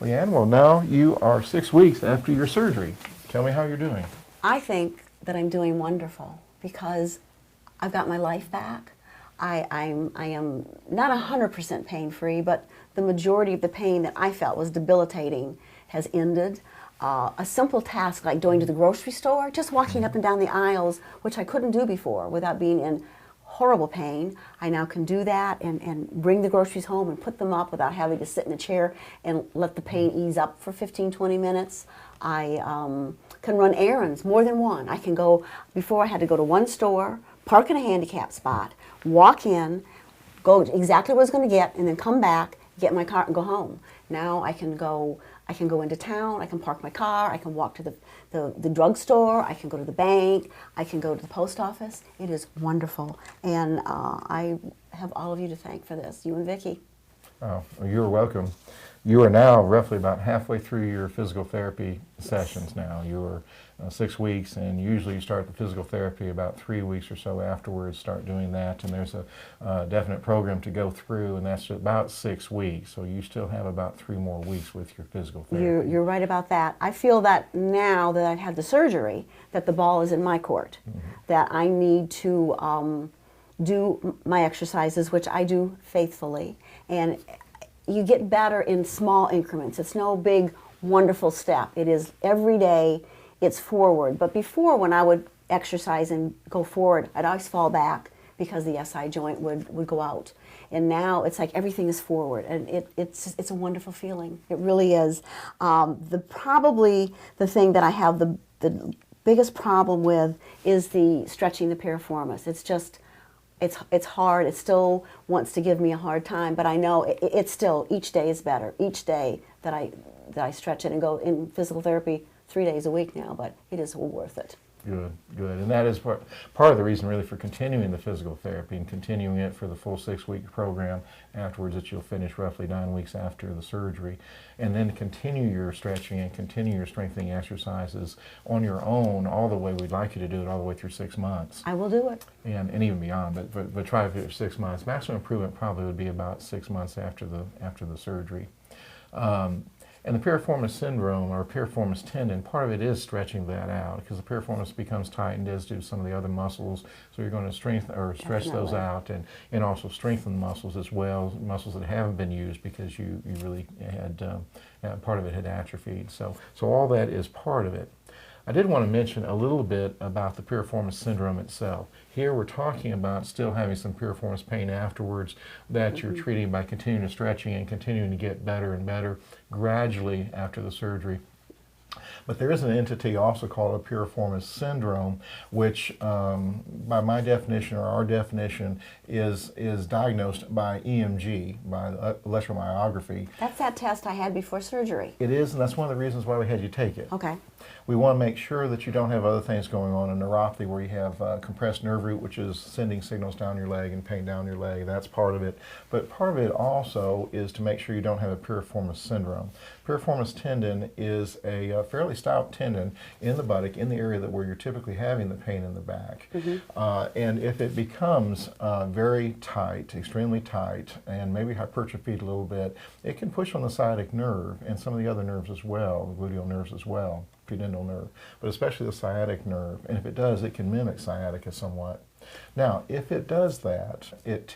Leanne, well, now you are 6 weeks after your surgery. Tell me how you're doing. I think that I'm doing wonderful because I've got my life back. I am not 100% pain-free, but the majority of the pain that I felt was debilitating has ended. A simple task like going to the grocery store, just walking up and down the aisles, which I couldn't do before without being in horrible pain. I now can do that and bring the groceries home and put them up without having to sit in a chair and let the pain ease up for 15, 20 minutes. I can run errands, more than one. I can go, before I had to go to one store, park in a handicap spot, walk in, go exactly what I was going to get, and then come back, get in my car, and go home. Now I can go into town, I can park my car, I can walk to the drugstore, I can go to the bank, I can go to the post office. It is wonderful. And I have all of you to thank for this, you and Vicki. Oh, well, you're welcome. You are now roughly about halfway through your physical therapy sessions now. You're 6 weeks, and usually you start the physical therapy about 3 weeks or so afterwards, start doing that, and there's a definite program to go through, and that's about 6 weeks, so you still have about 3 more weeks with your physical therapy. You're right about that. I feel that now that I've had the surgery, that the ball is in my court, that I need to do my exercises, which I do faithfully, and you get better in small increments. It's no big, wonderful step. It is every day, it's forward. But before, when I would exercise and go forward, I'd always fall back because the SI joint would go out. And now it's like everything is forward, and it's a wonderful feeling. It really is. Probably the thing that I have the biggest problem with is the stretching the piriformis. It's just, it's hard. It still wants to give me a hard time, but I know it's still, each day is better. Each day that I stretch it and go in physical therapy 3 days a week now, but it is worth it. Good, good. And that is part of the reason really for continuing the physical therapy and continuing it for the full 6-week program afterwards, that you'll finish roughly 9 weeks after the surgery, and then continue your stretching and continue your strengthening exercises on your own all the way. We'd like you to do it all the way through 6 months. I will do it. And even beyond, but try for 6 months. Maximum improvement probably would be about 6 months after the surgery. And the piriformis syndrome, or piriformis tendon, part of it is stretching that out, because the piriformis becomes tightened, as do some of the other muscles. So you're going to strengthen or stretch those out, and also strengthen the muscles as well, muscles that haven't been used because you really had part of it had atrophied. So all that is part of it. I did want to mention a little bit about the piriformis syndrome itself. Here we're talking about still having some piriformis pain afterwards that you're treating by continuing stretching and continuing to get better and better gradually after the surgery. But there is an entity also called a piriformis syndrome, which by my definition, or our definition, is diagnosed by EMG, by electromyography. That's that test I had before surgery. It is, and that's one of the reasons why we had you take it. Okay. We want to make sure that you don't have other things going on, a neuropathy where you have compressed nerve root, which is sending signals down your leg and pain down your leg. That's part of it. But part of it also is to make sure you don't have a piriformis syndrome. Piriformis tendon is a fairly stout tendon in the buttock, in the area where you're typically having the pain in the back. And if it becomes very tight, extremely tight, and maybe hypertrophied a little bit, it can push on the sciatic nerve and some of the other nerves as well, the gluteal nerves as well, pudendal nerve, but especially the sciatic nerve. And if it does, it can mimic sciatica somewhat. Now, if it does that, it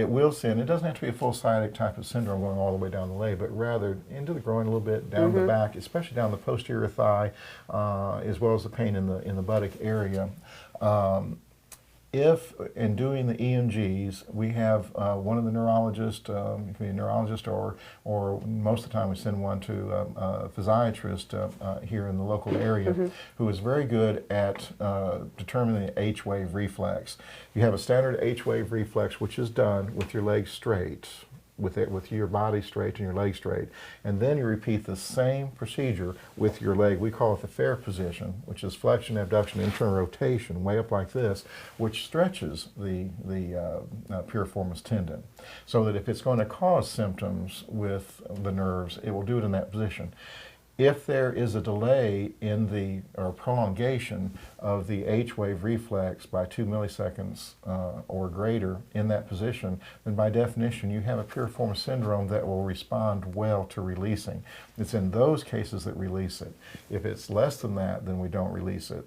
will send, it doesn't have to be a full sciatic type of syndrome going all the way down the leg, but rather into the groin a little bit, down the back, especially down the posterior thigh, as well as the pain in the buttock area. If, in doing the EMGs, we have one of the neurologists, it can be a neurologist, or most of the time we send one to a physiatrist here in the local area, who is very good at determining the H-wave reflex. You have a standard H-wave reflex, which is done with your legs straight, with your body straight and your leg straight, and then you repeat the same procedure with your leg. We call it the fair position, which is flexion, abduction, internal rotation, way up like this, which stretches the piriformis tendon, so that if it's going to cause symptoms with the nerves, it will do it in that position. If there is a delay in the, or prolongation of the H-wave reflex by 2 milliseconds or greater in that position, then by definition you have a piriformis syndrome that will respond well to releasing. It's in those cases that release it. If it's less than that, then we don't release it.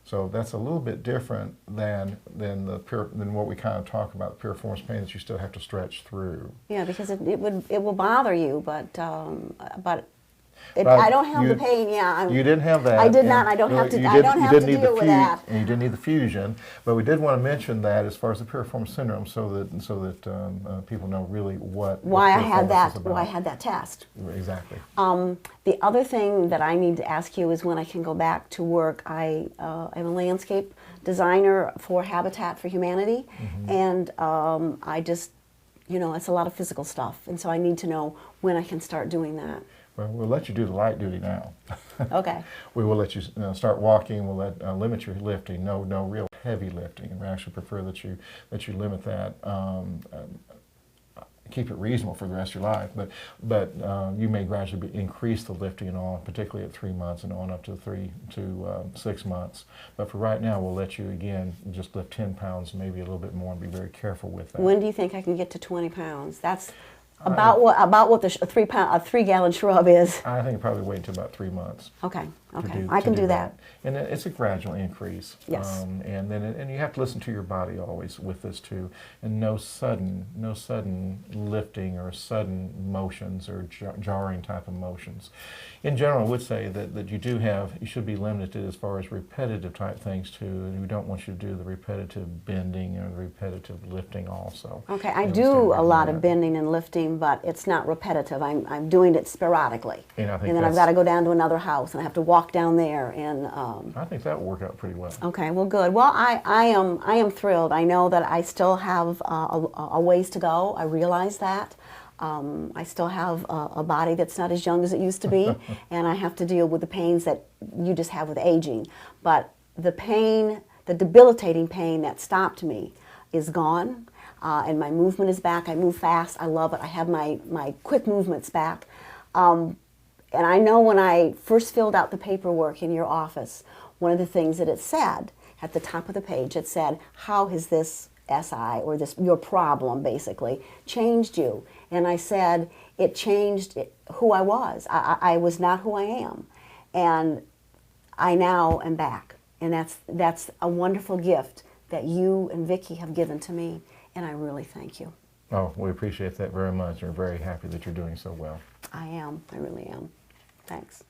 So that's a little bit different than what we kind of talk about, the piriformis pain that you still have to stretch through. Yeah, because it will bother you, but But I don't have the pain. Yeah, you didn't have that. I did not. I don't have to. I don't have to deal with that. And you didn't need the fusion. But we did want to mention that as far as the piriformis syndrome, so that people know really why I had that. Why I had that test. Exactly. The other thing that I need to ask you is when I can go back to work. I am a landscape designer for Habitat for Humanity, and I just, it's a lot of physical stuff, and so I need to know when I can start doing that. Well, we'll let you do the light duty now. Okay. We will let you start walking. We'll limit your lifting. No real heavy lifting. We actually prefer that you limit that. Keep it reasonable for the rest of your life. But you may gradually increase the lifting and all, particularly at 3 months and on up to 6 months. But for right now, we'll let you again just lift 10 pounds, maybe a little bit more, and be very careful with that. When do you think I can get to 20 pounds? That's about what the 3-gallon shrub is. I think probably wait until about 3 months. Okay, I can do that. And it's a gradual increase. Yes. And you have to listen to your body always with this too, and no sudden lifting or sudden motions or jarring type of motions. In general, I would say that you should be limited as far as repetitive type things too. We don't want you to do the repetitive bending or the repetitive lifting also. Okay, I do a lot of bending and lifting, but it's not repetitive. I'm doing it sporadically. And then I've got to go down to another house and I have to walk down there, and I think that will work out pretty well. Okay, well, good. Well, I am thrilled. I know that I still have a ways to go. I realize that. I still have a body that's not as young as it used to be, and I have to deal with the pains that you just have with aging. But the pain, the debilitating pain that stopped me is gone, and my movement is back. I move fast. I love it. I have my quick movements back. And I know when I first filled out the paperwork in your office, one of the things that it said at the top of the page, it said, how has this SI, or your problem basically, changed you? And I said, it changed who I was. I was not who I am. And I now am back. And that's a wonderful gift that you and Vicki have given to me. And I really thank you. Oh, we appreciate that very much. We're very happy that you're doing so well. I am. I really am. Thanks.